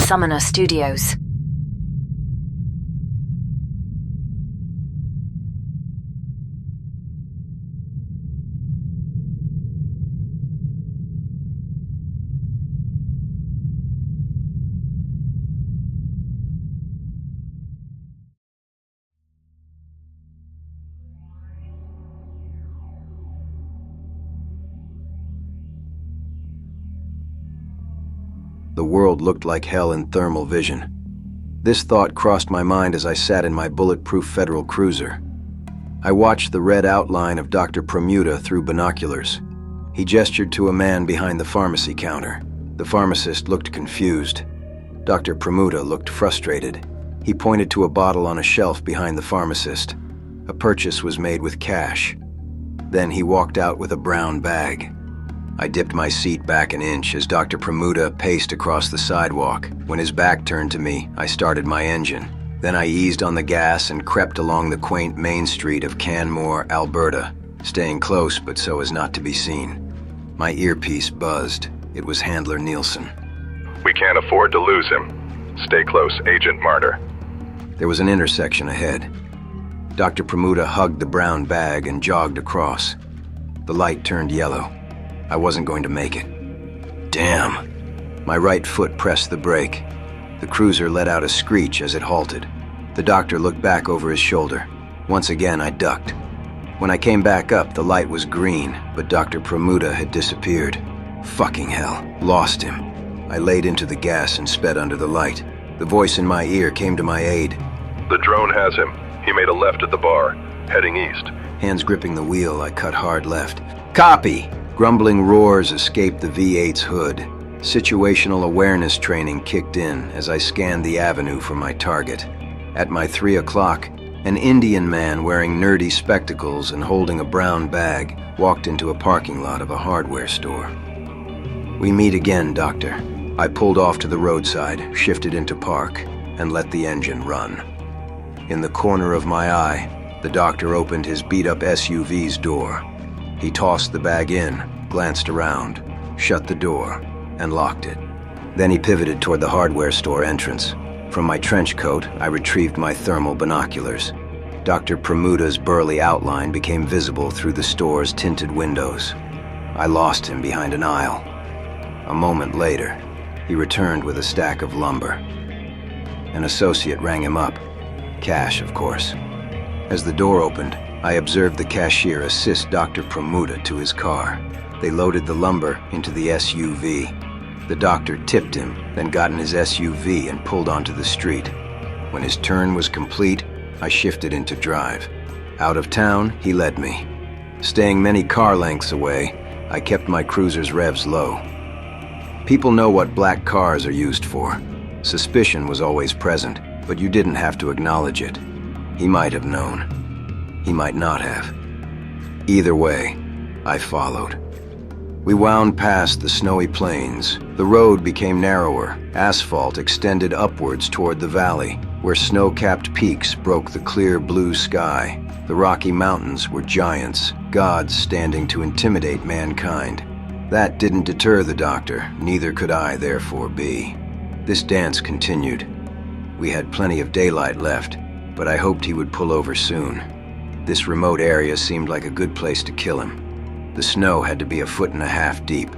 Summoner Studios. The world looked like hell in thermal vision. This thought crossed my mind as I sat in my bulletproof Federal cruiser. I watched the red outline of Dr. Permuta through binoculars. He gestured to a man behind the pharmacy counter. The pharmacist looked confused. Dr. Permuta looked frustrated. He pointed to a bottle on a shelf behind the pharmacist. A purchase was made with cash. Then he walked out with a brown bag. I dipped my seat back an inch as Dr. Permuta paced across the sidewalk. When his back turned to me, I started my engine. Then I eased on the gas and crept along the quaint main street of Canmore, Alberta, staying close but so as not to be seen. My earpiece buzzed. It was Handler Nielsen. "We can't afford to lose him. Stay close, Agent Martyr." There was an intersection ahead. Dr. Permuta hugged the brown bag and jogged across. The light turned yellow. I wasn't going to make it. Damn. My right foot pressed the brake. The cruiser let out a screech as it halted. The doctor looked back over his shoulder. Once again, I ducked. When I came back up, the light was green, but Dr. Permuta had disappeared. Fucking hell. Lost him. I laid into the gas and sped under the light. The voice in my ear came to my aid. "The drone has him. He made a left at the bar, heading east." Hands gripping the wheel, I cut hard left. "Copy!" Grumbling roars escaped the V8's hood. Situational awareness training kicked in as I scanned the avenue for my target. At my 3 o'clock, an Indian man wearing nerdy spectacles and holding a brown bag walked into a parking lot of a hardware store. "We meet again, Doctor." I pulled off to the roadside, shifted into park, and let the engine run. In the corner of my eye, the doctor opened his beat-up SUV's door. He tossed the bag in, glanced around, shut the door, and locked it. Then he pivoted toward the hardware store entrance. From my trench coat, I retrieved my thermal binoculars. Dr. Permuta's burly outline became visible through the store's tinted windows. I lost him behind an aisle. A moment later, he returned with a stack of lumber. An associate rang him up. Cash, of course. As the door opened, I observed the cashier assist Dr. Permuta to his car. They loaded the lumber into the SUV. The doctor tipped him, then got in his SUV and pulled onto the street. When his turn was complete, I shifted into drive. Out of town, he led me. Staying many car lengths away, I kept my cruiser's revs low. People know what black cars are used for. Suspicion was always present, but you didn't have to acknowledge it. He might have known. He might not have. Either way, I followed. We wound past the snowy plains. The road became narrower. Asphalt extended upwards toward the valley, where snow-capped peaks broke the clear blue sky. The Rocky Mountains were giants, gods standing to intimidate mankind. That didn't deter the doctor, neither could I therefore be. This dance continued. We had plenty of daylight left, but I hoped he would pull over soon. This remote area seemed like a good place to kill him. The snow had to be 1.5 feet deep.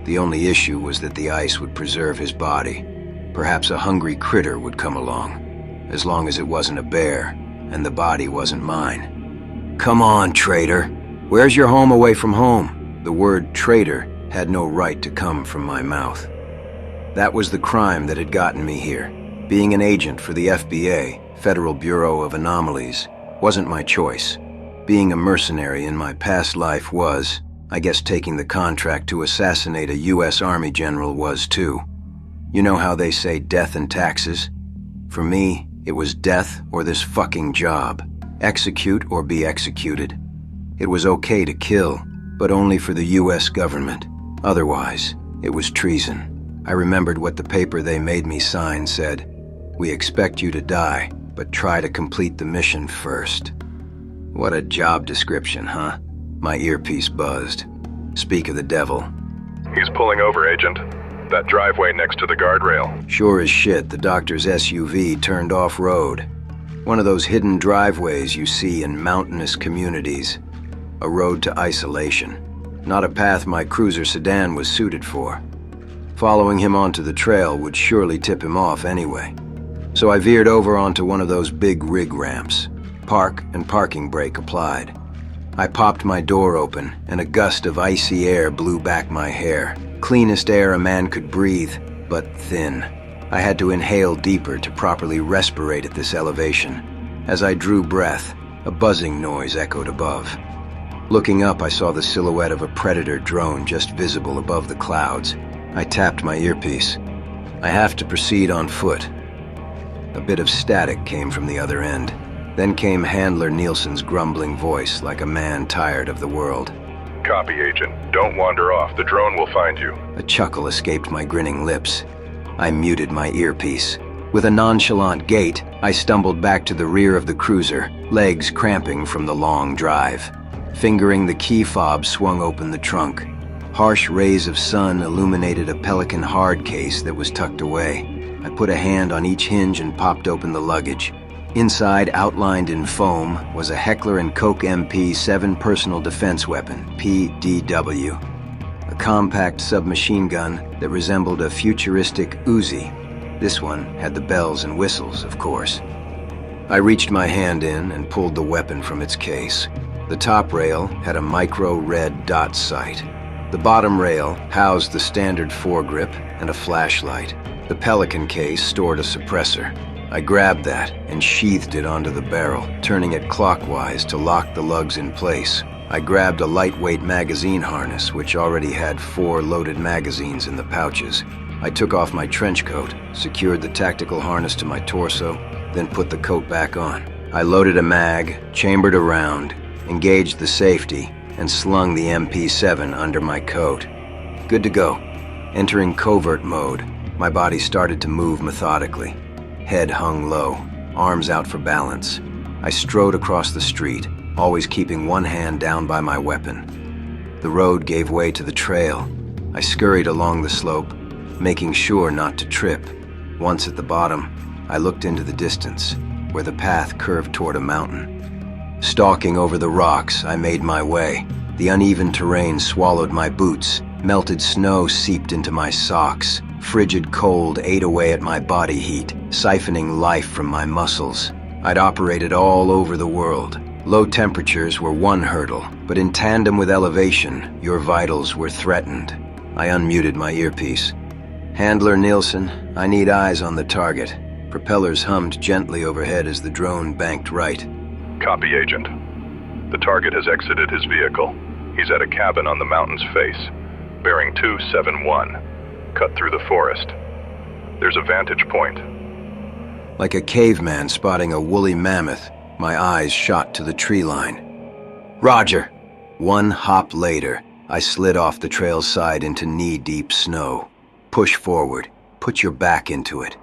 The only issue was that the ice would preserve his body. Perhaps a hungry critter would come along, as long as it wasn't a bear, and the body wasn't mine. "Come on, traitor. Where's your home away from home?" The word traitor had no right to come from my mouth. That was the crime that had gotten me here. Being an agent for the FBA, Federal Bureau of Anomalies, wasn't my choice. Being a mercenary in my past life was, I guess taking the contract to assassinate a US Army general was too. You know how they say death and taxes? For me, it was death or this fucking job. Execute or be executed. It was okay to kill, but only for the US government. Otherwise, it was treason. I remembered what the paper they made me sign said. "We expect you to die, but try to complete the mission first." What a job description, huh? My earpiece buzzed. Speak of the devil. "He's pulling over, Agent." That driveway next to the guardrail. Sure as shit, the doctor's SUV turned off-road. One of those hidden driveways you see in mountainous communities. A road to isolation. Not a path my cruiser sedan was suited for. Following him onto the trail would surely tip him off anyway. So I veered over onto one of those big rig ramps. Park and parking brake applied. I popped my door open, and a gust of icy air blew back my hair. Cleanest air a man could breathe, but thin. I had to inhale deeper to properly respirate at this elevation. As I drew breath, a buzzing noise echoed above. Looking up, I saw the silhouette of a Predator drone just visible above the clouds. I tapped my earpiece. I have to proceed on foot. A bit of static came from the other end. Then came Handler Nielsen's grumbling voice like a man tired of the world. Copy, Agent. Don't wander off. The drone will find you. A chuckle escaped my grinning lips. I muted my earpiece. With a nonchalant gait, I stumbled back to the rear of the cruiser, legs cramping from the long drive. Fingering the key fob, swung open the trunk. Harsh rays of sun illuminated a Pelican hard case that was tucked away. I put a hand on each hinge and popped open the luggage. Inside, outlined in foam, was a Heckler & Koch MP7 personal defense weapon, PDW. A compact submachine gun that resembled a futuristic Uzi. This one had the bells and whistles, of course. I reached my hand in and pulled the weapon from its case. The top rail had a micro-red dot sight. The bottom rail housed the standard foregrip and a flashlight. The Pelican case stored a suppressor. I grabbed that and sheathed it onto the barrel, turning it clockwise to lock the lugs in place. I grabbed a lightweight magazine harness, which already had 4 loaded magazines in the pouches. I took off my trench coat, secured the tactical harness to my torso, then put the coat back on. I loaded a mag, chambered a round, engaged the safety, and slung the MP7 under my coat. Good to go. Entering covert mode, my body started to move methodically. Head hung low, arms out for balance. I strode across the street, always keeping one hand down by my weapon. The road gave way to the trail. I scurried along the slope, making sure not to trip. Once at the bottom, I looked into the distance, where the path curved toward a mountain. Stalking over the rocks, I made my way. The uneven terrain swallowed my boots. Melted snow seeped into my socks. Frigid cold ate away at my body heat, siphoning life from my muscles. I'd operated all over the world. Low temperatures were one hurdle, but in tandem with elevation, your vitals were threatened. I unmuted my earpiece. Handler Nielsen, I need eyes on the target. Propellers hummed gently overhead as the drone banked right. Copy, Agent. The target has exited his vehicle. He's at a cabin on the mountain's face, bearing 271. Cut through the forest. There's a vantage point. Like a caveman spotting a woolly mammoth, my eyes shot to the tree line. Roger! One hop later, I slid off the trail's side into knee-deep snow. Push forward. Put your back into it.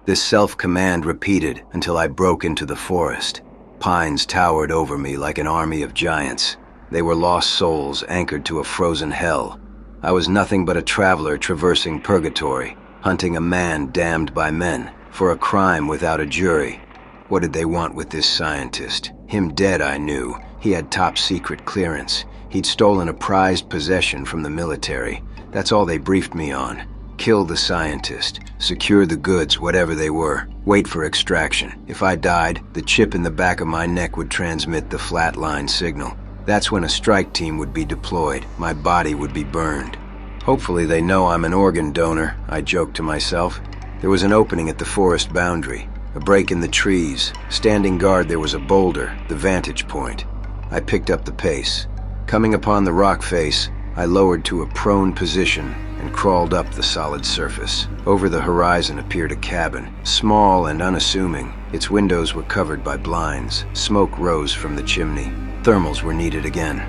This self-command repeated until I broke into the forest. Pines towered over me like an army of giants. They were lost souls anchored to a frozen hell. I was nothing but a traveler traversing purgatory, hunting a man damned by men, for a crime without a jury. What did they want with this scientist? Him dead, I knew. He had top-secret clearance. He'd stolen a prized possession from the military. That's all they briefed me on. Kill the scientist. Secure the goods, whatever they were. Wait for extraction. If I died, the chip in the back of my neck would transmit the flatline signal. That's when a strike team would be deployed. My body would be burned. Hopefully they know I'm an organ donor, I joked to myself. There was an opening at the forest boundary, a break in the trees. Standing guard, there was a boulder, the vantage point. I picked up the pace. Coming upon the rock face, I lowered to a prone position and crawled up the solid surface. Over the horizon appeared a cabin, small and unassuming. Its windows were covered by blinds. Smoke rose from the chimney. Thermals were needed again.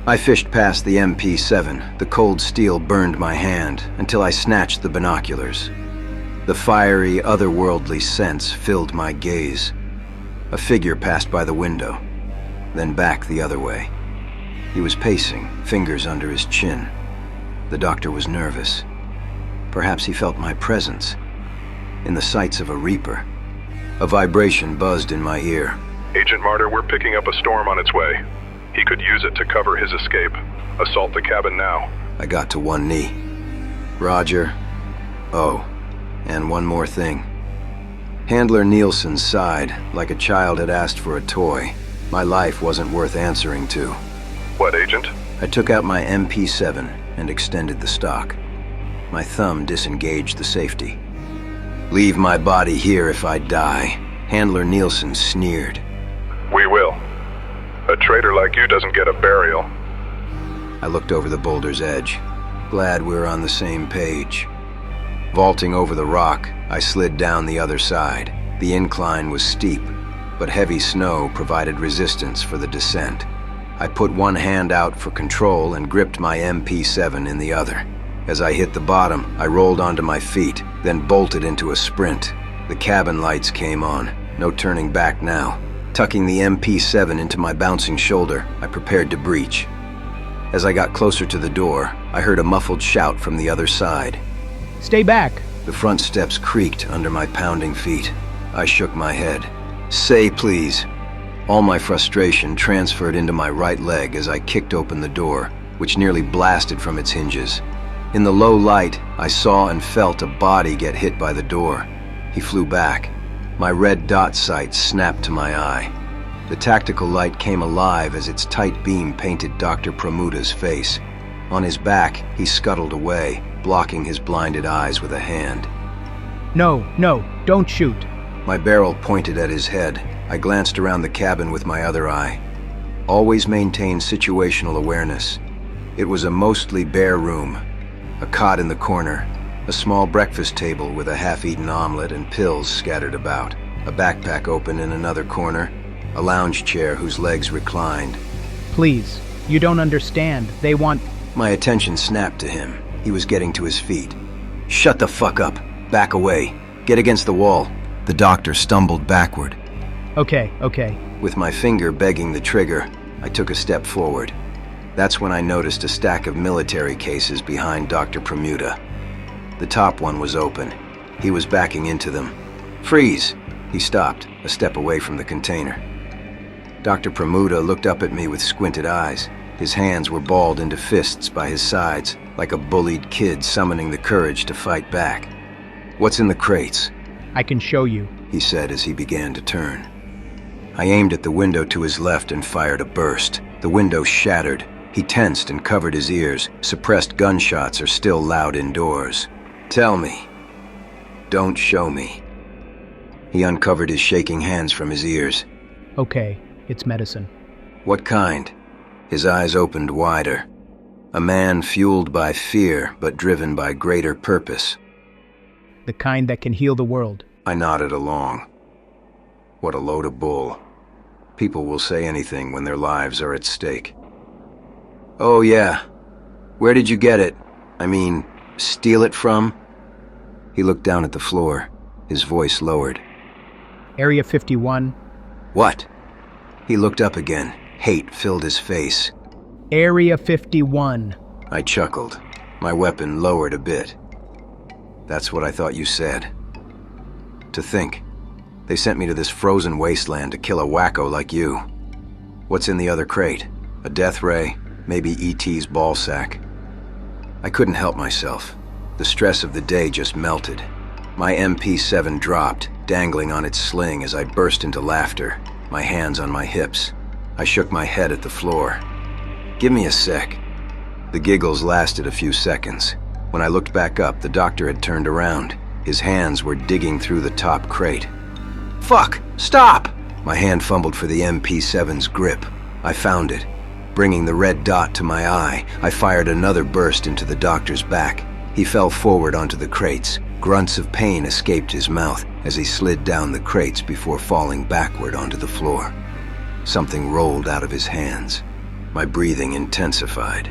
I fished past the MP7. The cold steel burned my hand until I snatched the binoculars. The fiery, otherworldly sense filled my gaze. A figure passed by the window, then back the other way. He was pacing, fingers under his chin. The doctor was nervous. Perhaps he felt my presence, in the sights of a reaper. A vibration buzzed in my ear. Agent Martyr, we're picking up a storm on its way. He could use it to cover his escape. Assault the cabin now. I got to one knee. Roger. Oh, and one more thing. Handler Nielsen sighed, like a child had asked for a toy. My life wasn't worth answering to. What, Agent? I took out my MP7 and extended the stock. My thumb disengaged the safety. Leave my body here if I die. Handler Nielsen sneered. We will. A traitor like you doesn't get a burial. I looked over the boulder's edge, glad we were on the same page. Vaulting over the rock, I slid down the other side. The incline was steep, but heavy snow provided resistance for the descent. I put one hand out for control and gripped my MP7 in the other. As I hit the bottom, I rolled onto my feet, then bolted into a sprint. The cabin lights came on. No turning back now. Tucking the MP7 into my bouncing shoulder, I prepared to breach. As I got closer to the door, I heard a muffled shout from the other side. Stay back! The front steps creaked under my pounding feet. I shook my head. Say please. All my frustration transferred into my right leg as I kicked open the door, which nearly blasted from its hinges. In the low light, I saw and felt a body get hit by the door. He flew back. My red dot sight snapped to my eye. The tactical light came alive as its tight beam painted Dr. Pramuta's face. On his back, he scuttled away, blocking his blinded eyes with a hand. No, don't shoot. My barrel pointed at his head. I glanced around the cabin with my other eye. Always maintain situational awareness. It was a mostly bare room. A cot in the corner, a small breakfast table with a half-eaten omelet and pills scattered about, a backpack open in another corner, a lounge chair whose legs reclined. Please, you don't understand. They want... My attention snapped to him. He was getting to his feet. Shut the fuck up. Back away. Get against the wall. The doctor stumbled backward. Okay. With my finger begging the trigger, I took a step forward. That's when I noticed a stack of military cases behind Dr. Pramuta. The top one was open. He was backing into them. Freeze! He stopped, a step away from the container. Dr. Pramuta looked up at me with squinted eyes. His hands were balled into fists by his sides, like a bullied kid summoning the courage to fight back. What's in the crates? I can show you, he said as he began to turn. I aimed at the window to his left and fired a burst. The window shattered. He tensed and covered his ears. Suppressed gunshots are still loud indoors. Tell me. Don't show me. He uncovered his shaking hands from his ears. Okay, it's medicine. What kind? His eyes opened wider. A man fueled by fear, but driven by greater purpose. The kind that can heal the world. I nodded along. What a load of bull. People will say anything when their lives are at stake. Oh yeah. Where did you get it? I mean, steal it from? He looked down at the floor, his voice lowered. Area 51. What? He looked up again. Hate filled his face. Area 51. I chuckled. My weapon lowered a bit. That's what I thought you said. To think, they sent me to this frozen wasteland to kill a wacko like you. What's in the other crate? A death ray? Maybe E.T.'s ball sack? I couldn't help myself. The stress of the day just melted. My MP7 dropped, dangling on its sling as I burst into laughter, my hands on my hips. I shook my head at the floor. Give me a sec. The giggles lasted a few seconds. When I looked back up, the doctor had turned around. His hands were digging through the top crate. Fuck! Stop! My hand fumbled for the MP7's grip. I found it. Bringing the red dot to my eye, I fired another burst into the doctor's back. He fell forward onto the crates. Grunts of pain escaped his mouth as he slid down the crates before falling backward onto the floor. Something rolled out of his hands. My breathing intensified.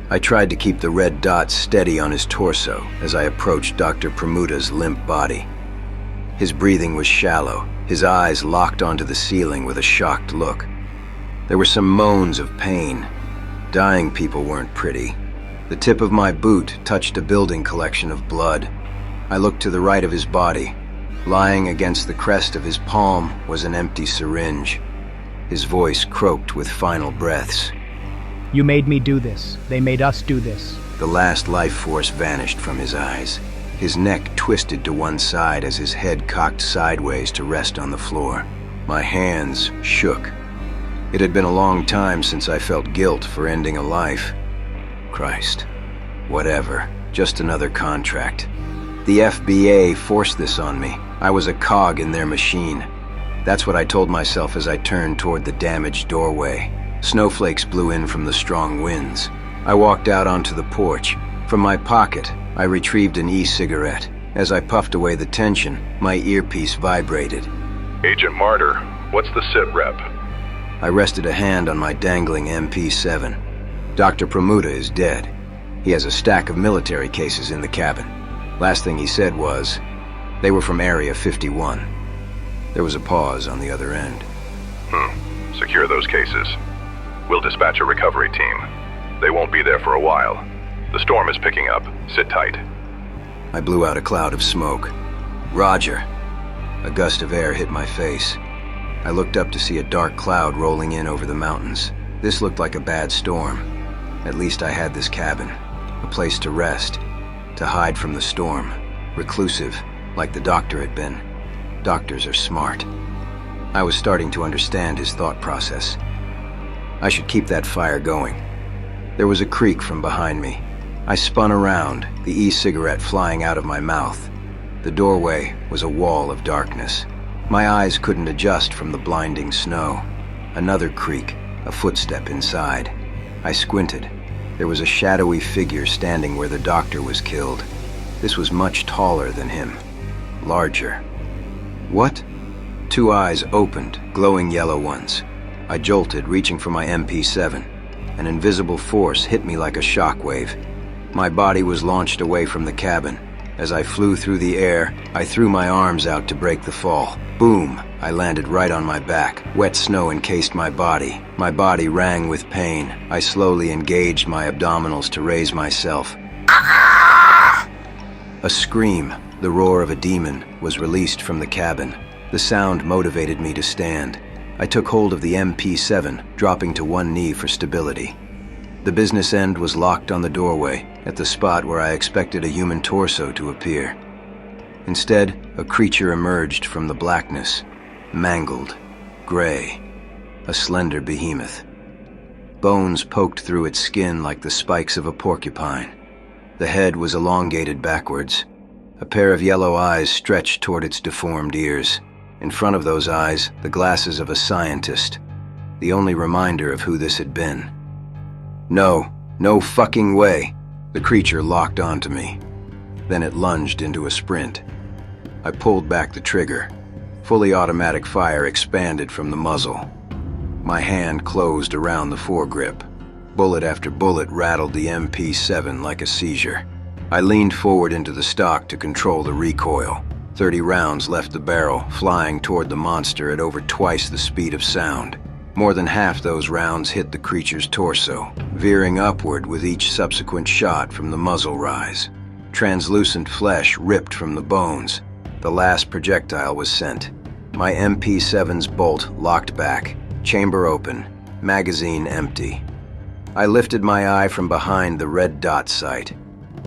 I tried to keep the red dot steady on his torso as I approached Dr. Pramuta's limp body. His breathing was shallow, his eyes locked onto the ceiling with a shocked look. There were some moans of pain. Dying people weren't pretty. The tip of my boot touched a building collection of blood. I looked to the right of his body. Lying against the crest of his palm was an empty syringe. His voice croaked with final breaths. You made me do this. They made us do this. The last life force vanished from his eyes. His neck twisted to one side as his head cocked sideways to rest on the floor. My hands shook. It had been a long time since I felt guilt for ending a life. Christ. Whatever. Just another contract. The FBA forced this on me. I was a cog in their machine. That's what I told myself as I turned toward the damaged doorway. Snowflakes blew in from the strong winds. I walked out onto the porch. From my pocket, I retrieved an e-cigarette. As I puffed away the tension, my earpiece vibrated. Agent Martyr, what's the sit rep? I rested a hand on my dangling MP7. Dr. Pramuda is dead. He has a stack of military cases in the cabin. Last thing he said was, they were from Area 51. There was a pause on the other end. Secure those cases. We'll dispatch a recovery team. They won't be there for a while. The storm is picking up. Sit tight. I blew out a cloud of smoke. Roger. A gust of air hit my face. I looked up to see a dark cloud rolling in over the mountains. This looked like a bad storm. At least I had this cabin. A place to rest. To hide from the storm. Reclusive, like the doctor had been. Doctors are smart. I was starting to understand his thought process. I should keep that fire going. There was a creak from behind me. I spun around, the e-cigarette flying out of my mouth. The doorway was a wall of darkness. My eyes couldn't adjust from the blinding snow. Another creak, a footstep inside. I squinted. There was a shadowy figure standing where the doctor was killed. This was much taller than him. Larger. What? Two eyes opened, glowing yellow ones. I jolted, reaching for my MP7. An invisible force hit me like a shockwave. My body was launched away from the cabin. As I flew through the air, I threw my arms out to break the fall. Boom! I landed right on my back. Wet snow encased my body. My body rang with pain. I slowly engaged my abdominals to raise myself. A scream, the roar of a demon, was released from the cabin. The sound motivated me to stand. I took hold of the MP7, dropping to one knee for stability. The business end was locked on the doorway, at the spot where I expected a human torso to appear. Instead, a creature emerged from the blackness, mangled, gray, a slender behemoth. Bones poked through its skin like the spikes of a porcupine. The head was elongated backwards. A pair of yellow eyes stretched toward its deformed ears. In front of those eyes, the glasses of a scientist, the only reminder of who this had been. No fucking way. The creature locked onto me. Then it lunged into a sprint. I pulled back the trigger. Fully automatic fire expanded from the muzzle. My hand closed around the foregrip. Bullet after bullet rattled the MP7 like a seizure. I leaned forward into the stock to control the recoil. 30 rounds left the barrel, flying toward the monster at over twice the speed of sound. More than half those rounds hit the creature's torso, veering upward with each subsequent shot from the muzzle rise. Translucent flesh ripped from the bones. The last projectile was sent. My MP7's bolt locked back, chamber open, magazine empty. I lifted my eye from behind the red dot sight.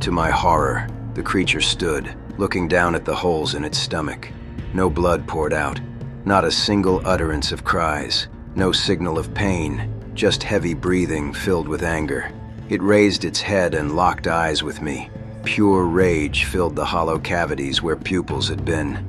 To my horror, the creature stood, looking down at the holes in its stomach. No blood poured out, not a single utterance of cries, no signal of pain, just heavy breathing filled with anger. It raised its head and locked eyes with me. Pure rage filled the hollow cavities where pupils had been.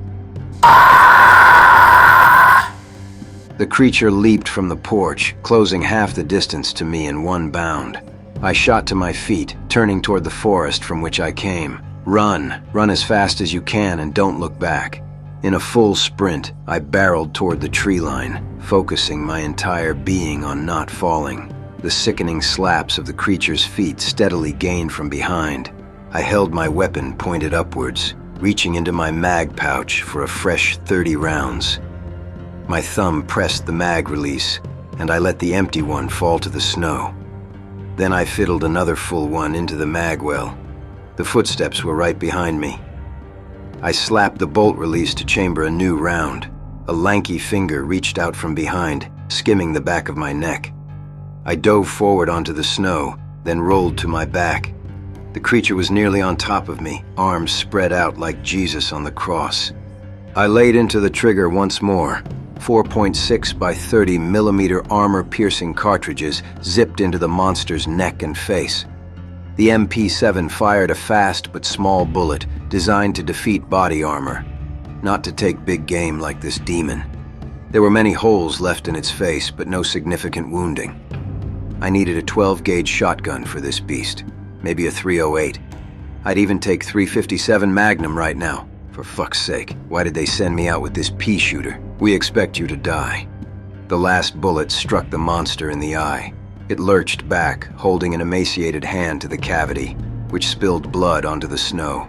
The creature leaped from the porch, closing half the distance to me in one bound. I shot to my feet, turning toward the forest from which I came. Run as fast as you can and don't look back. In a full sprint, I barreled toward the tree line, focusing my entire being on not falling. The sickening slaps of the creature's feet steadily gained from behind. I held my weapon pointed upwards, reaching into my mag pouch for a fresh 30 rounds. My thumb pressed the mag release, and I let the empty one fall to the snow. Then I fiddled another full one into the mag well. The footsteps were right behind me. I slapped the bolt release to chamber a new round. A lanky finger reached out from behind, skimming the back of my neck. I dove forward onto the snow, then rolled to my back. The creature was nearly on top of me, arms spread out like Jesus on the cross. I laid into the trigger once more. 4.6 by 30 millimeter armor-piercing cartridges zipped into the monster's neck and face. The MP7 fired a fast but small bullet designed to defeat body armor, not to take big game like this demon. There were many holes left in its face, but no significant wounding. I needed a 12-gauge shotgun for this beast, maybe a 308. I'd even take 357 Magnum right now. For fuck's sake, why did they send me out with this pea shooter? We expect you to die. The last bullet struck the monster in the eye. It lurched back, holding an emaciated hand to the cavity, which spilled blood onto the snow.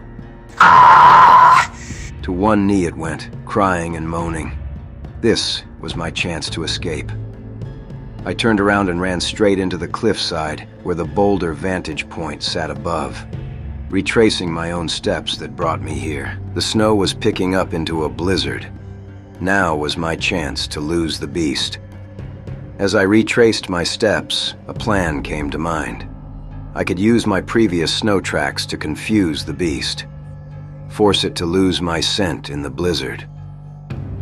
To one knee it went, crying and moaning. This was my chance to escape. I turned around and ran straight into the cliffside, where the boulder vantage point sat above. Retracing my own steps that brought me here, the snow was picking up into a blizzard. Now was my chance to lose the beast. As I retraced my steps, a plan came to mind. I could use my previous snow tracks to confuse the beast, force it to lose my scent in the blizzard.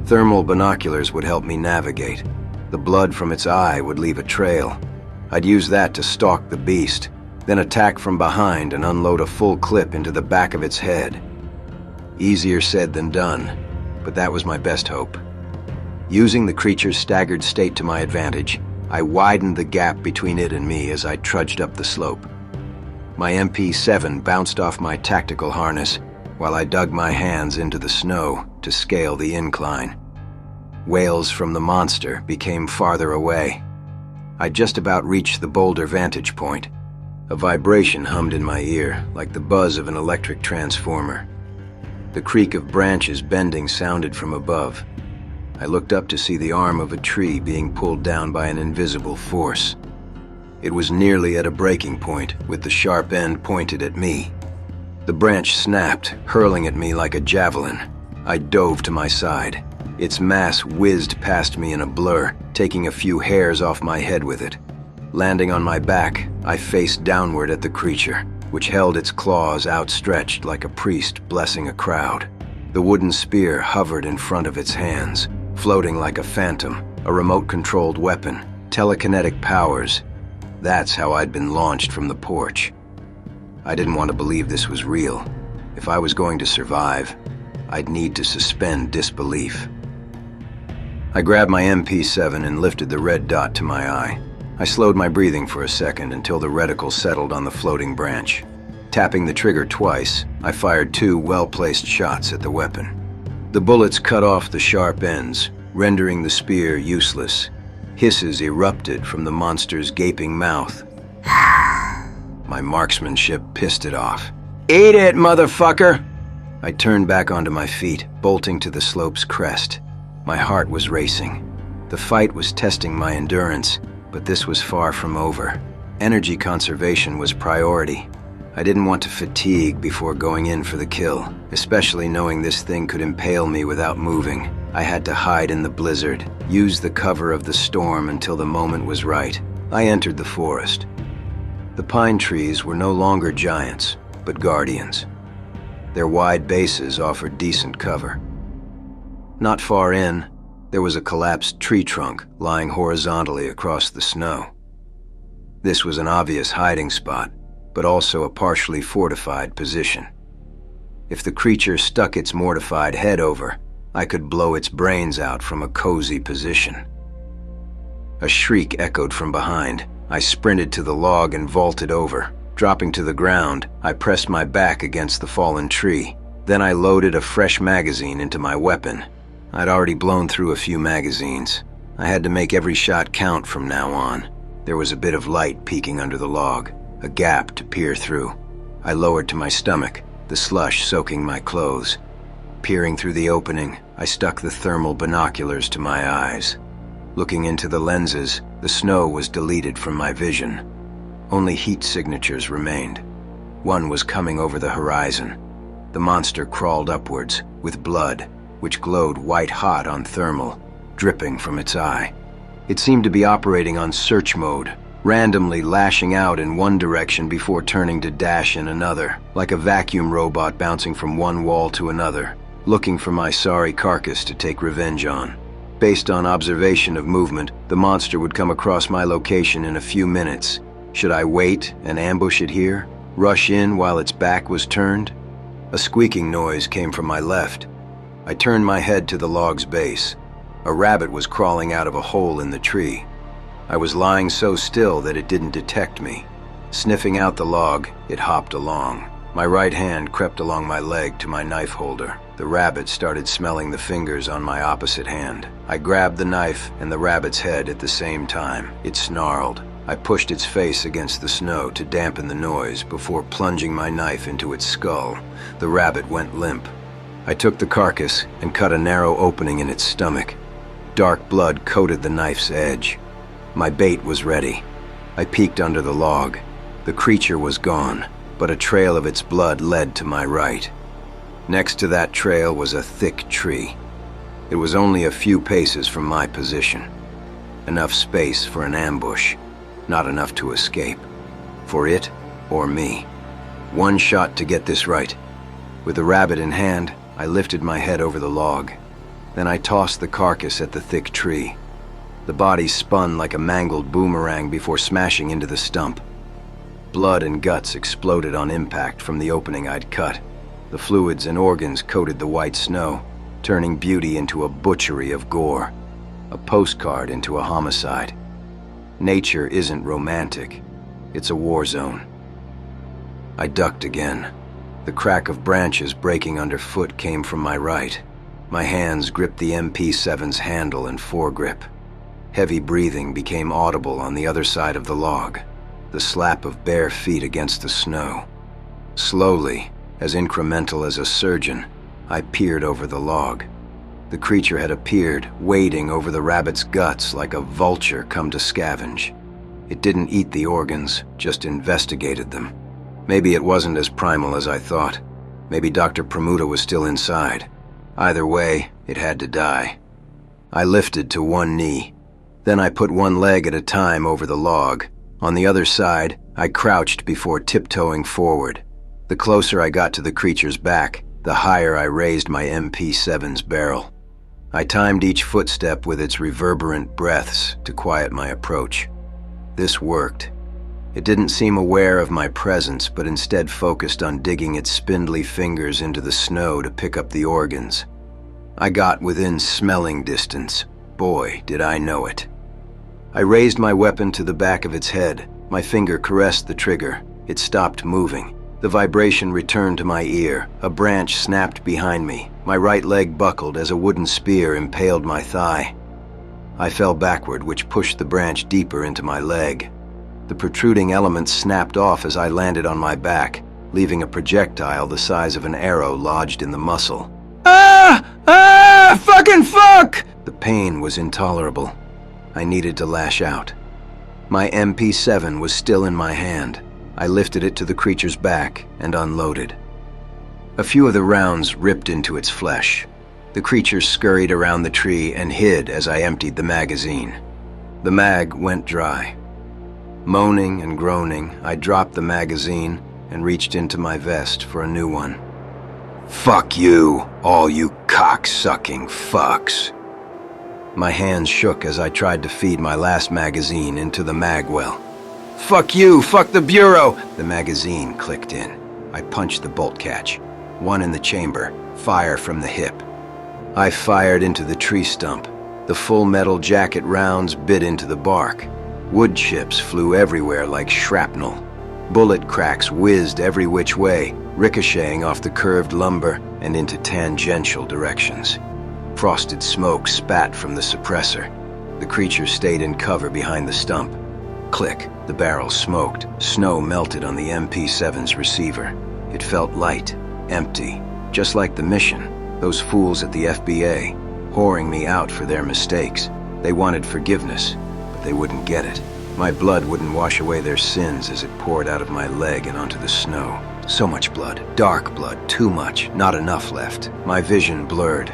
Thermal binoculars would help me navigate. The blood from its eye would leave a trail. I'd use that to stalk the beast, then attack from behind and unload a full clip into the back of its head. Easier said than done, but that was my best hope. Using the creature's staggered state to my advantage, I widened the gap between it and me as I trudged up the slope. My MP7 bounced off my tactical harness while I dug my hands into the snow to scale the incline. Wails from the monster became farther away. I just about reached the boulder vantage point. A vibration hummed in my ear, like the buzz of an electric transformer. The creak of branches bending sounded from above. I looked up to see the arm of a tree being pulled down by an invisible force. It was nearly at a breaking point, with the sharp end pointed at me. The branch snapped, hurling at me like a javelin. I dove to my side. Its mass whizzed past me in a blur, taking a few hairs off my head with it. Landing on my back, I faced downward at the creature, which held its claws outstretched like a priest blessing a crowd. The wooden spear hovered in front of its hands, floating like a phantom, a remote-controlled weapon, telekinetic powers. That's how I'd been launched from the porch. I didn't want to believe this was real. If I was going to survive, I'd need to suspend disbelief. I grabbed my MP7 and lifted the red dot to my eye. I slowed my breathing for a second until the reticle settled on the floating branch. Tapping the trigger twice, I fired 2 well-placed shots at the weapon. The bullets cut off the sharp ends, rendering the spear useless. Hisses erupted from the monster's gaping mouth. My marksmanship pissed it off. "Eat it, motherfucker!" I turned back onto my feet, bolting to the slope's crest. My heart was racing. The fight was testing my endurance, but this was far from over. Energy conservation was priority. I didn't want to fatigue before going in for the kill, especially knowing this thing could impale me without moving. I had to hide in the blizzard, use the cover of the storm until the moment was right. I entered the forest. The pine trees were no longer giants, but guardians. Their wide bases offered decent cover. Not far in, there was a collapsed tree trunk lying horizontally across the snow. This was an obvious hiding spot, but also a partially fortified position. If the creature stuck its mortified head over, I could blow its brains out from a cozy position. A shriek echoed from behind. I sprinted to the log and vaulted over. Dropping to the ground, I pressed my back against the fallen tree. Then I loaded a fresh magazine into my weapon. I'd already blown through a few magazines. I had to make every shot count from now on. There was a bit of light peeking under the log, a gap to peer through. I lowered to my stomach, the slush soaking my clothes. Peering through the opening, I stuck the thermal binoculars to my eyes. Looking into the lenses, the snow was deleted from my vision. Only heat signatures remained. One was coming over the horizon. The monster crawled upwards, with blood, which glowed white-hot on thermal, dripping from its eye. It seemed to be operating on search mode, randomly lashing out in one direction before turning to dash in another, like a vacuum robot bouncing from one wall to another, looking for my sorry carcass to take revenge on. Based on observation of movement, the monster would come across my location in a few minutes. Should I wait and ambush it here? Rush in while its back was turned? A squeaking noise came from my left. I turned my head to the log's base. A rabbit was crawling out of a hole in the tree. I was lying so still that it didn't detect me. Sniffing out the log, it hopped along. My right hand crept along my leg to my knife holder. The rabbit started smelling the fingers on my opposite hand. I grabbed the knife and the rabbit's head at the same time. It snarled. I pushed its face against the snow to dampen the noise before plunging my knife into its skull. The rabbit went limp. I took the carcass and cut a narrow opening in its stomach. Dark blood coated the knife's edge. My bait was ready. I peeked under the log. The creature was gone, but a trail of its blood led to my right. Next to that trail was a thick tree. It was only a few paces from my position. Enough space for an ambush, not enough to escape. For it or me. One shot to get this right. With the rabbit in hand, I lifted my head over the log. Then I tossed the carcass at the thick tree. The body spun like a mangled boomerang before smashing into the stump. Blood and guts exploded on impact from the opening I'd cut. The fluids and organs coated the white snow, turning beauty into a butchery of gore, a postcard into a homicide. Nature isn't romantic, it's a war zone. I ducked again. The crack of branches breaking underfoot came from my right. My hands gripped the MP7's handle and foregrip. Heavy breathing became audible on the other side of the log, the slap of bare feet against the snow. Slowly, as incremental as a surgeon, I peered over the log. The creature had appeared, wading over the rabbit's guts like a vulture come to scavenge. It didn't eat the organs, just investigated them. Maybe it wasn't as primal as I thought. Maybe Dr. Pramuda was still inside. Either way, it had to die. I lifted to one knee. Then I put one leg at a time over the log. On the other side, I crouched before tiptoeing forward. The closer I got to the creature's back, the higher I raised my MP7's barrel. I timed each footstep with its reverberant breaths to quiet my approach. This worked. It didn't seem aware of my presence, but instead focused on digging its spindly fingers into the snow to pick up the organs. I got within smelling distance. Boy, did I know it. I raised my weapon to the back of its head. My finger caressed the trigger. It stopped moving. The vibration returned to my ear. A branch snapped behind me. My right leg buckled as a wooden spear impaled my thigh. I fell backward, which pushed the branch deeper into my leg. The protruding element snapped off as I landed on my back, leaving a projectile the size of an arrow lodged in the muscle. Ah! Ah! Fucking fuck! The pain was intolerable. I needed to lash out. My MP7 was still in my hand. I lifted it to the creature's back and unloaded. A few of the rounds ripped into its flesh. The creature scurried around the tree and hid as I emptied the magazine. The mag went dry. Moaning and groaning, I dropped the magazine and reached into my vest for a new one. Fuck you, all you cock-sucking fucks. My hands shook as I tried to feed my last magazine into the mag well. Fuck you, fuck the Bureau! The magazine clicked in. I punched the bolt catch. One in the chamber, fire from the hip. I fired into the tree stump. The full metal jacket rounds bit into the bark. Wood chips flew everywhere like shrapnel. Bullet cracks whizzed every which way, ricocheting off the curved lumber and into tangential directions. Frosted smoke spat from the suppressor. The creature stayed in cover behind the stump. Click, the barrel smoked. Snow melted on the MP7's receiver. It felt light, empty, just like the mission. Those fools at the FBA, whoring me out for their mistakes. They wanted forgiveness, but they wouldn't get it. My blood wouldn't wash away their sins as it poured out of my leg and onto the snow. So much blood. Dark blood. Too much. Not enough left. My vision blurred.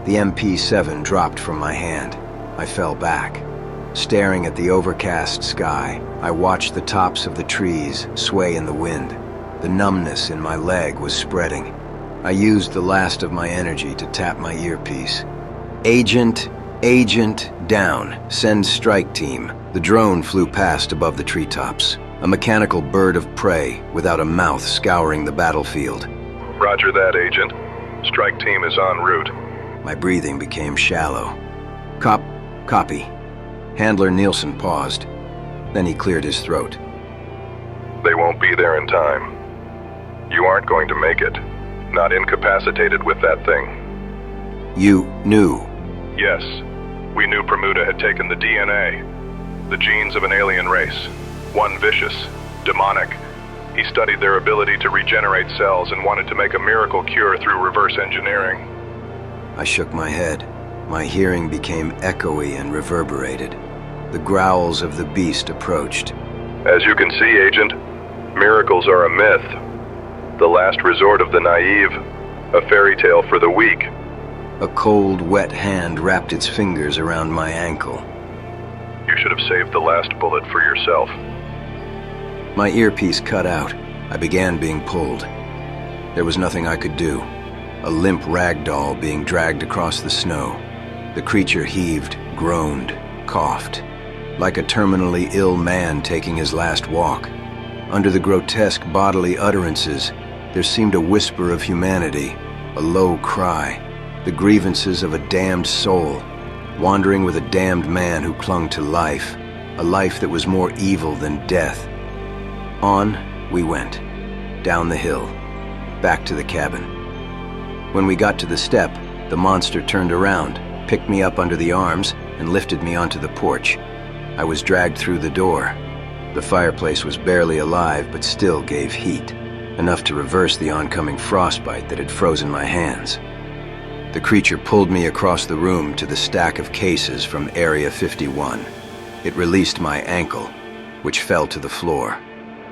The MP7 dropped from my hand. I fell back. Staring at the overcast sky, I watched the tops of the trees sway in the wind. The numbness in my leg was spreading. I used the last of my energy to tap my earpiece. Agent, down. Send strike team. The drone flew past above the treetops. A mechanical bird of prey without a mouth scouring the battlefield. Roger that, Agent. Strike team is en route. My breathing became shallow. Copy. Handler Nielsen paused. Then he cleared his throat. They won't be there in time. You aren't going to make it. Not incapacitated with that thing. You knew? Yes. We knew Bermuda had taken the DNA. The genes of an alien race. One vicious, demonic. He studied their ability to regenerate cells and wanted to make a miracle cure through reverse engineering. I shook my head. My hearing became echoey and reverberated. The growls of the beast approached. As you can see, Agent, miracles are a myth. The last resort of the naive. A fairy tale for the weak. A cold, wet hand wrapped its fingers around my ankle. You should have saved the last bullet for yourself. My earpiece cut out. I began being pulled. There was nothing I could do. A limp rag doll being dragged across the snow. The creature heaved, groaned, coughed. Like a terminally ill man taking his last walk. Under the grotesque bodily utterances, there seemed a whisper of humanity, a low cry, the grievances of a damned soul, wandering with a damned man who clung to life, a life that was more evil than death. On we went, down the hill, back to the cabin. When we got to the step, the monster turned around, picked me up under the arms, and lifted me onto the porch. I was dragged through the door. The fireplace was barely alive, but still gave heat, enough to reverse the oncoming frostbite that had frozen my hands. The creature pulled me across the room to the stack of cases from Area 51. It released my ankle, which fell to the floor.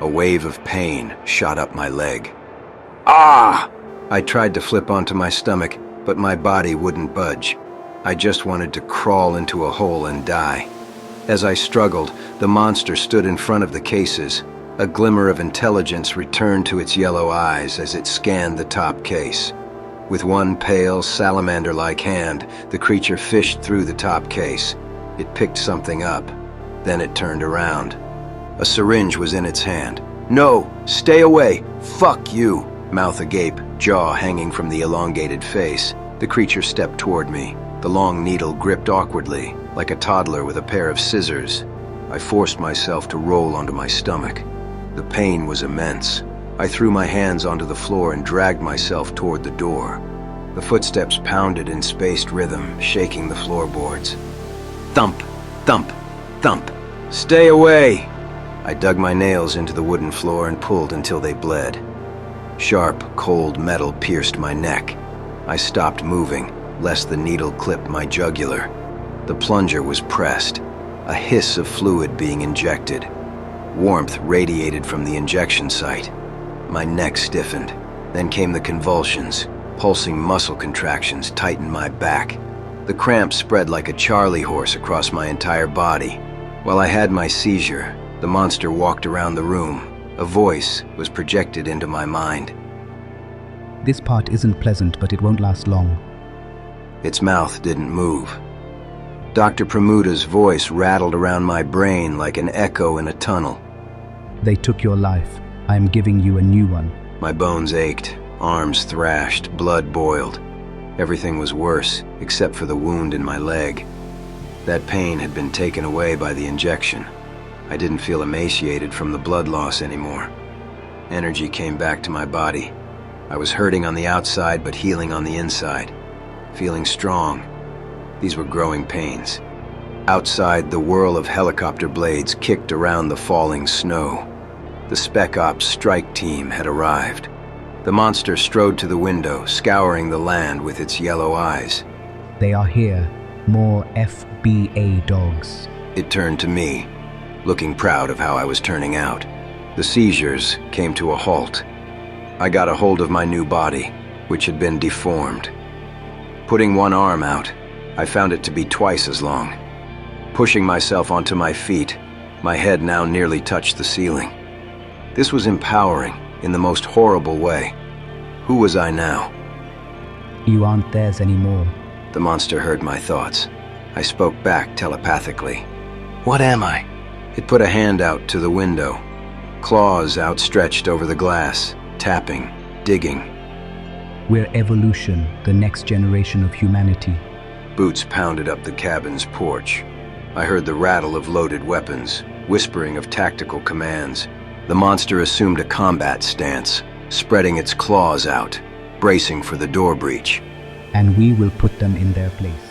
A wave of pain shot up my leg. Ah! I tried to flip onto my stomach, but my body wouldn't budge. I just wanted to crawl into a hole and die. As I struggled, the monster stood in front of the cases. A glimmer of intelligence returned to its yellow eyes as it scanned the top case. With one pale, salamander-like hand, the creature fished through the top case. It picked something up. Then it turned around. A syringe was in its hand. "No! Stay away! Fuck you!" Mouth agape, jaw hanging from the elongated face. The creature stepped toward me, the long needle gripped awkwardly, like a toddler with a pair of scissors. I forced myself to roll onto my stomach. The pain was immense. I threw my hands onto the floor and dragged myself toward the door. The footsteps pounded in spaced rhythm, shaking the floorboards. Thump, thump, thump. "Stay away!" I dug my nails into the wooden floor and pulled until they bled. Sharp, cold metal pierced my neck. I stopped moving, lest the needle clip my jugular. The plunger was pressed, a hiss of fluid being injected. Warmth radiated from the injection site. My neck stiffened. Then came the convulsions. Pulsing muscle contractions tightened my back. The cramps spread like a Charlie horse across my entire body. While I had my seizure, the monster walked around the room. A voice was projected into my mind. This part isn't pleasant, but it won't last long. Its mouth didn't move. Dr. Bermuda's voice rattled around my brain like an echo in a tunnel. They took your life. I am giving you a new one. My bones ached, arms thrashed, blood boiled. Everything was worse, except for the wound in my leg. That pain had been taken away by the injection. I didn't feel emaciated from the blood loss anymore. Energy came back to my body. I was hurting on the outside, but healing on the inside. Feeling strong. These were growing pains. Outside, the whirl of helicopter blades kicked around the falling snow. The Spec Ops strike team had arrived. The monster strode to the window, scouring the land with its yellow eyes. They are here. More FBA dogs. It turned to me. looking proud of how I was turning out. The seizures came to a halt. I got a hold of my new body, which had been deformed. Putting one arm out, I found it to be twice as long. Pushing myself onto my feet, my head now nearly touched the ceiling. This was empowering in the most horrible way. Who was I now? You aren't theirs anymore. The monster heard my thoughts. I spoke back telepathically. What am I? It put a hand out to the window, claws outstretched over the glass, tapping, digging. We're evolution, the next generation of humanity. Boots pounded up the cabin's porch. I heard the rattle of loaded weapons, whispering of tactical commands. The monster assumed a combat stance, spreading its claws out, bracing for the door breach. And we will put them in their place.